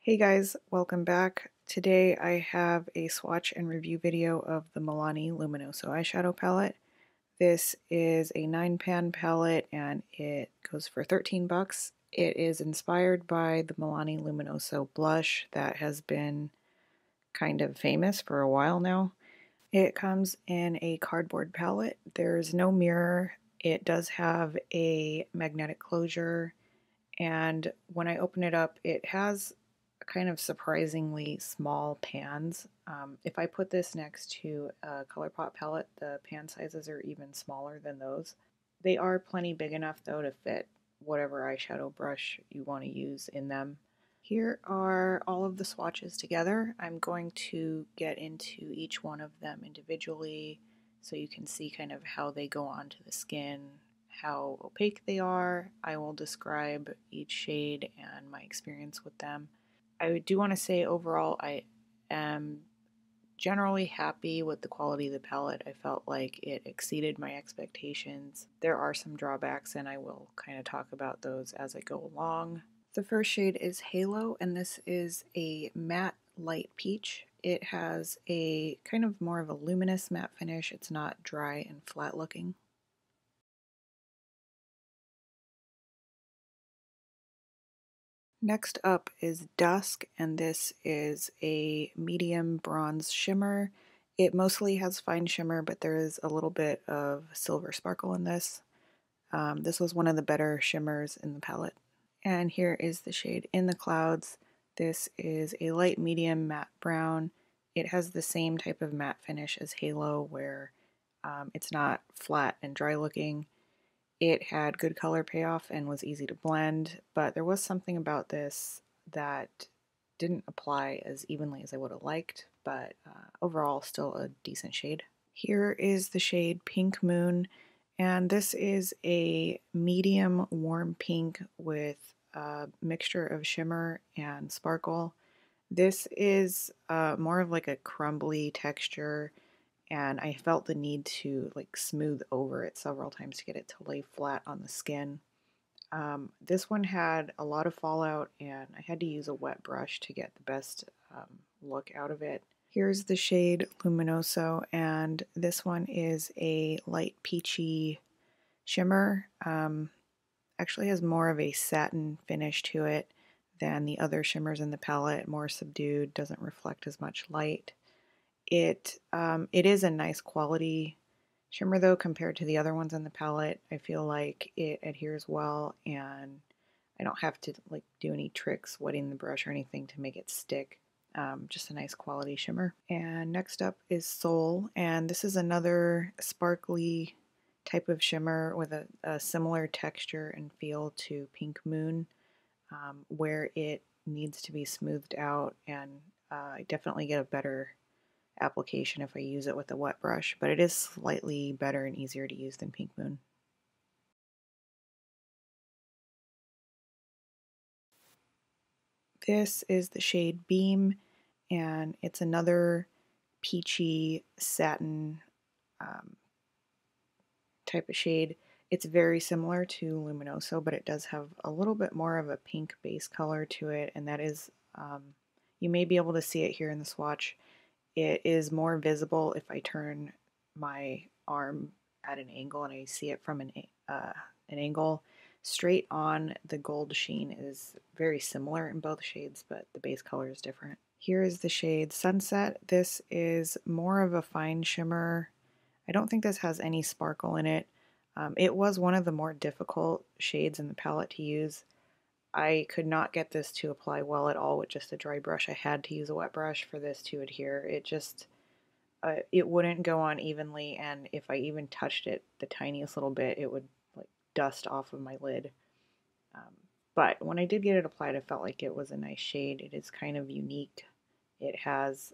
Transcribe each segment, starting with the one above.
Hey guys, welcome back. Today I have a swatch and review video of the Milani Luminoso Eyeshadow Palette. This is a 9-pan palette and it goes for 13 bucks. It is inspired by the Milani Luminoso blush that has been kind of famous for a while now. It comes in a cardboard palette. There's no mirror. It does have a magnetic closure, and when I open it up, it has kind of surprisingly small pans. If I put this next to a ColourPop palette, the pan sizes are even smaller than those. They are plenty big enough though to fit whatever eyeshadow brush you want to use in them. Here are all of the swatches together. I'm going to get into each one of them individually so you can see kind of how they go onto the skin, how opaque they are. I will describe each shade and my experience with them. I do want to say overall I am generally happy with the quality of the palette. I felt like it exceeded my expectations. There are some drawbacks and I will kind of talk about those as I go along. The first shade is Halo, and this is a matte light peach. It has a kind of more of a luminous matte finish. It's not dry and flat looking. Next up is Dusk, and this is a medium bronze shimmer. It mostly has fine shimmer, but there is a little bit of silver sparkle in this. This was one of the better shimmers in the palette. And here is the shade In the Clouds. This is a light medium matte brown. It has the same type of matte finish as Halo, where it's not flat and dry looking. It had good color payoff and was easy to blend, but there was something about this that didn't apply as evenly as I would have liked, but overall still a decent shade. Here is the shade Pink Moon, and this is a medium warm pink with a mixture of shimmer and sparkle. This is more of like a crumbly texture, and I felt the need to like smooth over it several times to get it to lay flat on the skin. This one had a lot of fallout and I had to use a wet brush to get the best look out of it. Here's the shade Luminoso, and this one is a light peachy shimmer. Actually has more of a satin finish to it than the other shimmers in the palette, more subdued, doesn't reflect as much light. It is a nice quality shimmer though compared to the other ones in the palette. I feel like it adheres well and I don't have to like do any tricks wetting the brush or anything to make it stick. Just a nice quality shimmer. And next up is Soul, and this is another sparkly type of shimmer with a similar texture and feel to Pink Moon, where it needs to be smoothed out, and I definitely get a better application if I use it with a wet brush, but it is slightly better and easier to use than Pink Moon. This is the shade Beam, and it's another peachy satin type of shade. It's very similar to Luminoso, but it does have a little bit more of a pink base color to it, and that is, you may be able to see it here in the swatch. It is more visible if I turn my arm at an angle and I see it from an angle. Straight on, the gold sheen is very similar in both shades, but the base color is different. Here is the shade Sunset. This is more of a fine shimmer. I don't think this has any sparkle in it. It was one of the more difficult shades in the palette to use. I could not get this to apply well at all with just a dry brush. I had to use a wet brush for this to adhere. It just, it wouldn't go on evenly, and if I even touched it the tiniest little bit, it would like dust off of my lid. But when I did get it applied, I felt like it was a nice shade. It is kind of unique. It has,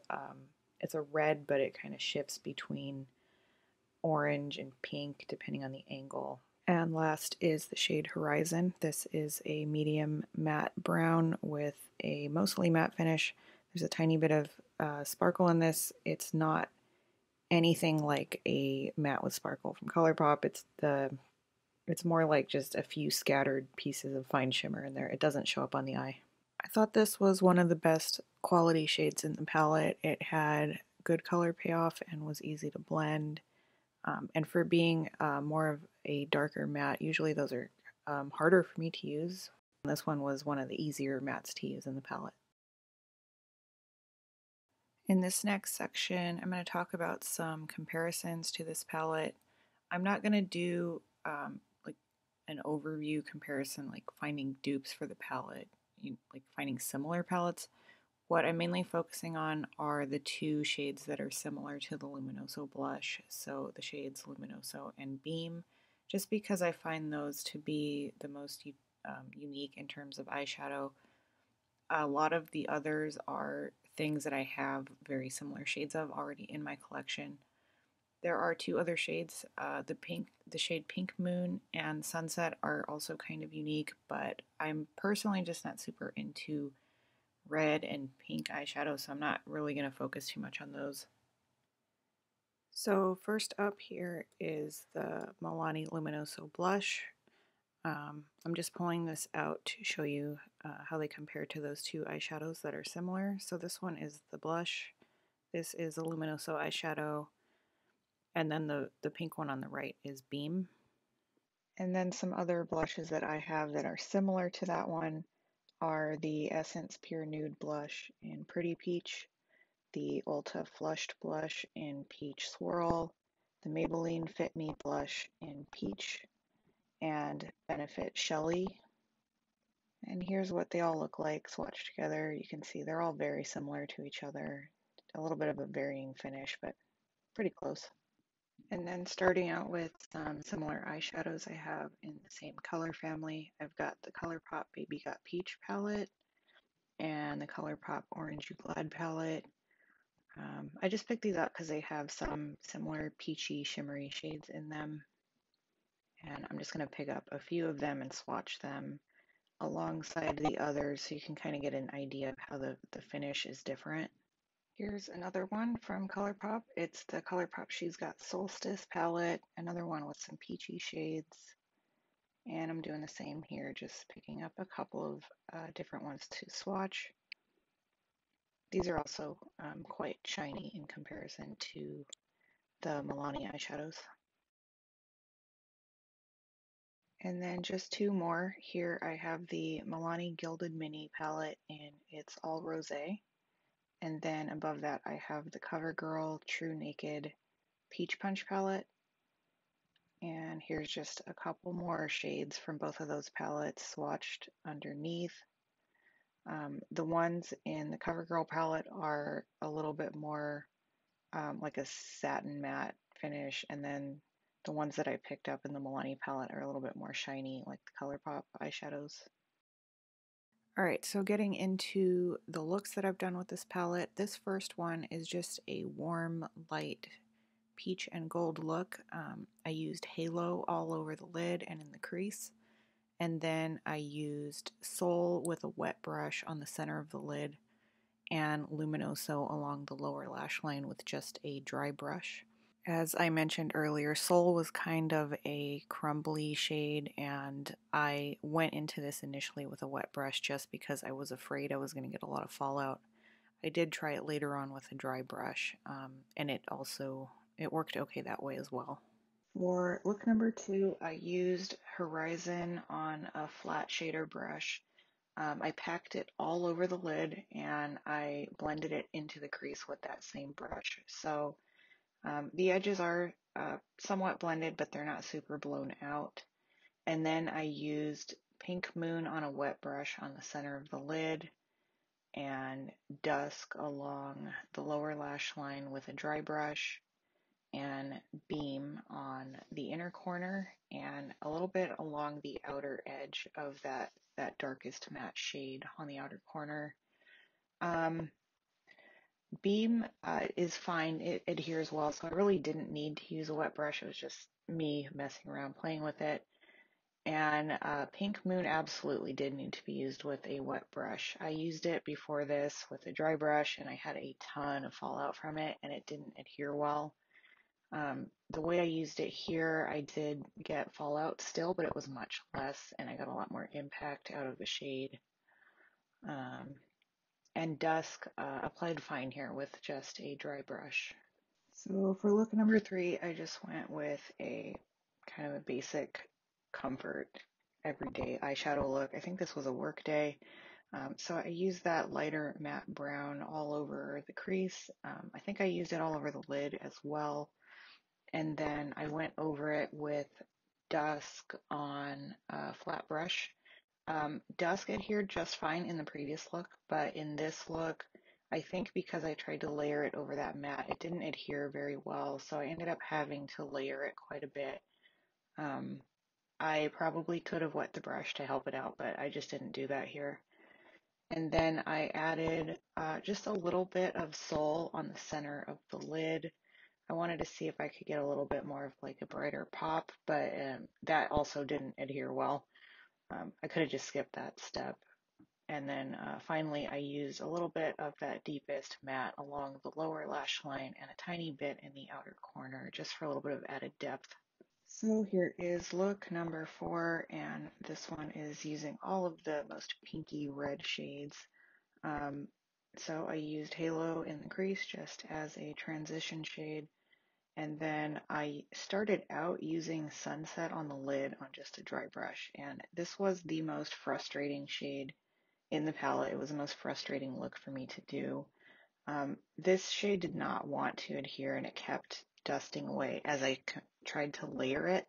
it's a red, but it kind of shifts between orange and pink depending on the angle. And last is the shade Horizon. This is a medium matte brown with a mostly matte finish. There's a tiny bit of sparkle in this. It's not anything like a matte with sparkle from ColourPop. It's more like just a few scattered pieces of fine shimmer in there. It doesn't show up on the eye. I thought this was one of the best quality shades in the palette. It had good color payoff and was easy to blend. And for being more of a darker matte, usually those are harder for me to use. This one was one of the easier mattes to use in the palette. In this next section, I'm going to talk about some comparisons to this palette. I'm not going to do like an overview comparison, like finding dupes for the palette, like finding similar palettes. What I'm mainly focusing on are the two shades that are similar to the Luminoso blush, so the shades Luminoso and Beam, just because I find those to be the most unique in terms of eyeshadow. A lot of the others are things that I have very similar shades of already in my collection. There are two other shades, the shade Pink Moon and Sunset are also kind of unique, but I'm personally just not super into red and pink eyeshadow, so I'm not really going to focus too much on those. So first up here is the Milani Luminoso blush. I'm just pulling this out to show you how they compare to those two eyeshadows that are similar. So this one is the blush, this is a Luminoso eyeshadow, and then the pink one on the right is Beam. And then some other blushes that I have that are similar to that one are the Essence Pure Nude blush in Pretty Peach, the Ulta Flushed blush in Peach Swirl, the Maybelline Fit Me blush in Peach, and Benefit Shelly. And here's what they all look like swatched together. You can see they're all very similar to each other. A little bit of a varying finish, but pretty close. And then starting out with some similar eyeshadows I have in the same color family. I've got the ColourPop Baby Got Peach palette and the ColourPop Orange You Glad palette. I just picked these up because they have some similar peachy shimmery shades in them. And I'm just going to pick up a few of them and swatch them alongside the others so you can kind of get an idea of how the finish is different. Here's another one from ColourPop. It's the ColourPop She's Got Solstice palette, another one with some peachy shades. And I'm doing the same here, just picking up a couple of different ones to swatch. These are also quite shiny in comparison to the Milani eyeshadows. And then just two more. Here I have the Milani Gilded Mini palette and it's all rosé. And then above that I have the CoverGirl True Naked Peach Punch palette. And here's just a couple more shades from both of those palettes swatched underneath. The ones in the CoverGirl palette are a little bit more like a satin matte finish, and then the ones that I picked up in the Milani palette are a little bit more shiny, like the ColourPop eyeshadows. Alright, so getting into the looks that I've done with this palette, this first one is just a warm, light peach and gold look. I used Halo all over the lid and in the crease, and then I used Soul with a wet brush on the center of the lid and Luminoso along the lower lash line with just a dry brush. As I mentioned earlier, Soul was kind of a crumbly shade, and I went into this initially with a wet brush just because I was afraid I was going to get a lot of fallout. I did try it later on with a dry brush, and it worked okay that way as well. For look number two, I used Horizon on a flat shader brush. I packed it all over the lid and I blended it into the crease with that same brush. So the edges are somewhat blended, but they're not super blown out. And then I used Pink Moon on a wet brush on the center of the lid and Dusk along the lower lash line with a dry brush and Beam on the inner corner and a little bit along the outer edge of that darkest matte shade on the outer corner. Beam is fine, it adheres well, so I really didn't need to use a wet brush. It was just me messing around playing with it. And Pink Moon absolutely did need to be used with a wet brush. I used it before this with a dry brush and I had a ton of fallout from it and it didn't adhere well. The way I used it here, I did get fallout still, but it was much less and I got a lot more impact out of the shade. And Dusk applied fine here with just a dry brush. So for look number 3, I just went with a kind of a basic comfort everyday eyeshadow look. I think this was a work day. So I used that lighter matte brown all over the crease. I think I used it all over the lid as well. And then I went over it with Dusk on a flat brush. Dusk adhered just fine in the previous look, but in this look, I think because I tried to layer it over that matte, it didn't adhere very well, so I ended up having to layer it quite a bit. I probably could have wet the brush to help it out, but I just didn't do that here. And then I added just a little bit of Soul on the center of the lid. I wanted to see if I could get a little bit more of like a brighter pop, but that also didn't adhere well. I could have just skipped that step. And then finally, I used a little bit of that deepest matte along the lower lash line and a tiny bit in the outer corner, just for a little bit of added depth. So here is look number 4, and this one is using all of the most pinky red shades. So I used Halo in the crease just as a transition shade, and then I started out using Sunset on the lid on just a dry brush, and this was the most frustrating shade in the palette. It was the most frustrating look for me to do. This shade did not want to adhere, and it kept dusting away as I tried to layer it.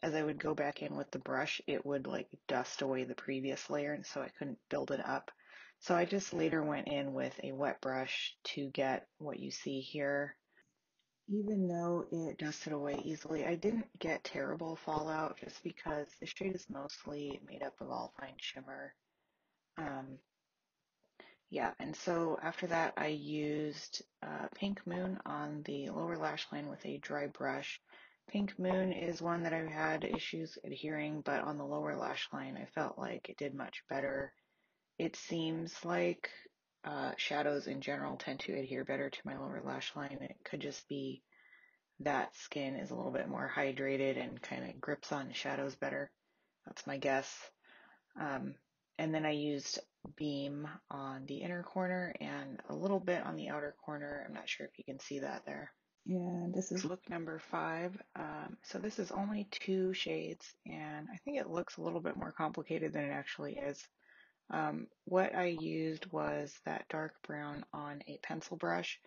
As I would go back in with the brush, it would like dust away the previous layer, and so I couldn't build it up. So I just later went in with a wet brush to get what you see here. Even though it dusted away easily, I didn't get terrible fallout just because the shade is mostly made up of all fine shimmer. Yeah, and so after that, I used Pink Moon on the lower lash line with a dry brush. Pink Moon is one that I've had issues adhering, but on the lower lash line, I felt like it did much better. It seems like shadows in general tend to adhere better to my lower lash line. It could just be that skin is a little bit more hydrated and kind of grips on shadows better. That's my guess. And then I used Beam on the inner corner and a little bit on the outer corner. I'm not sure if you can see that there. And this is look number 5. So this is only 2 shades, and I think it looks a little bit more complicated than it actually is. What I used was that dark brown on a pencil brush.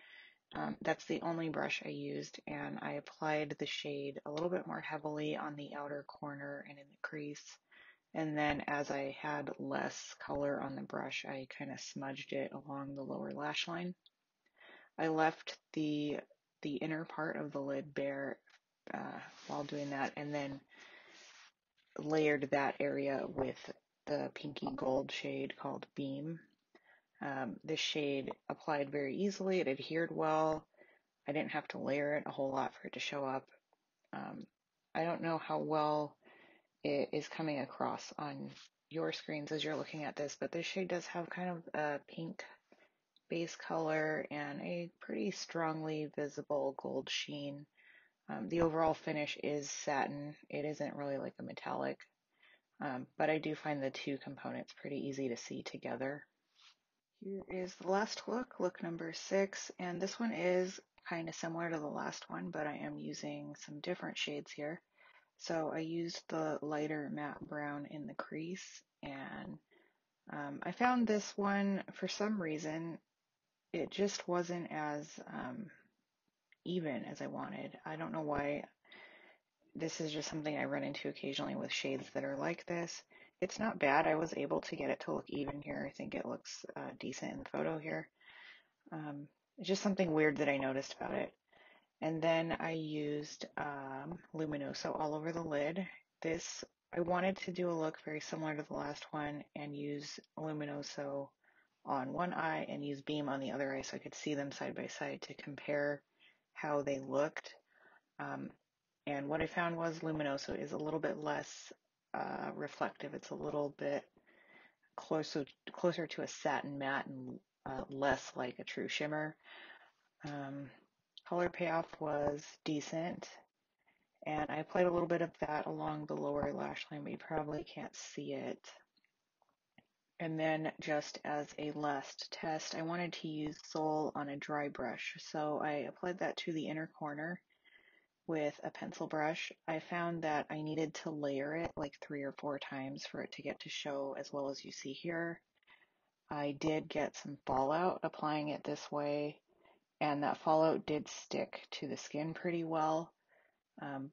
That's the only brush I used, and I applied the shade a little bit more heavily on the outer corner and in the crease. And then as I had less color on the brush, I kind of smudged it along the lower lash line. I left the inner part of the lid bare while doing that, and then layered that area with the pinky gold shade called Beam. This shade applied very easily. It adhered well. I didn't have to layer it a whole lot for it to show up. I don't know how well it is coming across on your screens as you're looking at this, but this shade does have kind of a pink base color and a pretty strongly visible gold sheen. The overall finish is satin. It isn't really like a metallic, but I do find the two components pretty easy to see together. Here is the last look, look number 6, and this one is kind of similar to the last one, but I am using some different shades here. So I used the lighter matte brown in the crease, and I found this one, for some reason, it just wasn't as even as I wanted. I don't know why. This is just something I run into occasionally with shades that are like this. It's not bad. I was able to get it to look even here. I think it looks decent in the photo here. It's just something weird that I noticed about it. And then I used Luminoso all over the lid. This, I wanted to do a look very similar to the last one and use Luminoso on one eye and use Beam on the other eye so I could see them side by side to compare how they looked. And what I found was Luminoso is a little bit less reflective. It's a little bit closer to a satin matte and less like a true shimmer. Color payoff was decent, and I applied a little bit of that along the lower lash line, but you probably can't see it. And then just as a last test, I wanted to use Soul on a dry brush. So I applied that to the inner corner with a pencil brush. I found that I needed to layer it like 3 or 4 times for it to get to show as well as you see here. I did get some fallout applying it this way, and that fallout did stick to the skin pretty well.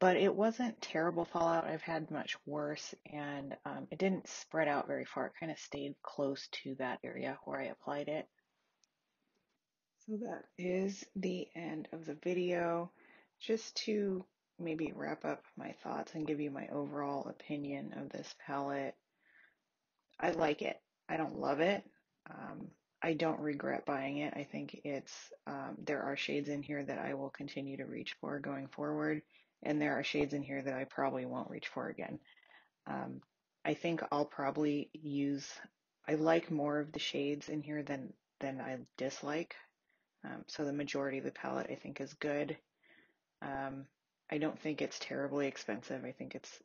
But it wasn't terrible fallout. I've had much worse, and it didn't spread out very far. It kind of stayed close to that area where I applied it. So that is the end of the video. Just to maybe wrap up my thoughts and give you my overall opinion of this palette, I like it. I don't love it. Um, I don't regret buying it. I think there are shades in here that I will continue to reach for going forward, and there are shades in here that I probably won't reach for again. Um, I think I'll probably I like more of the shades in here than I dislike. So the majority of the palette I think is good. Um, I don't think it's terribly expensive. I think it's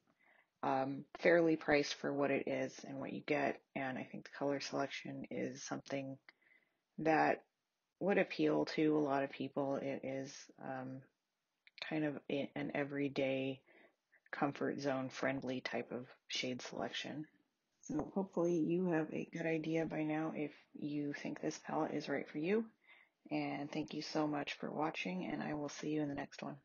fairly priced for what it is and what you get. And I think the color selection is something that would appeal to a lot of people. It is kind of an everyday comfort zone friendly type of shade selection. So hopefully you have a good idea by now if you think this palette is right for you. And thank you so much for watching, and I will see you in the next one.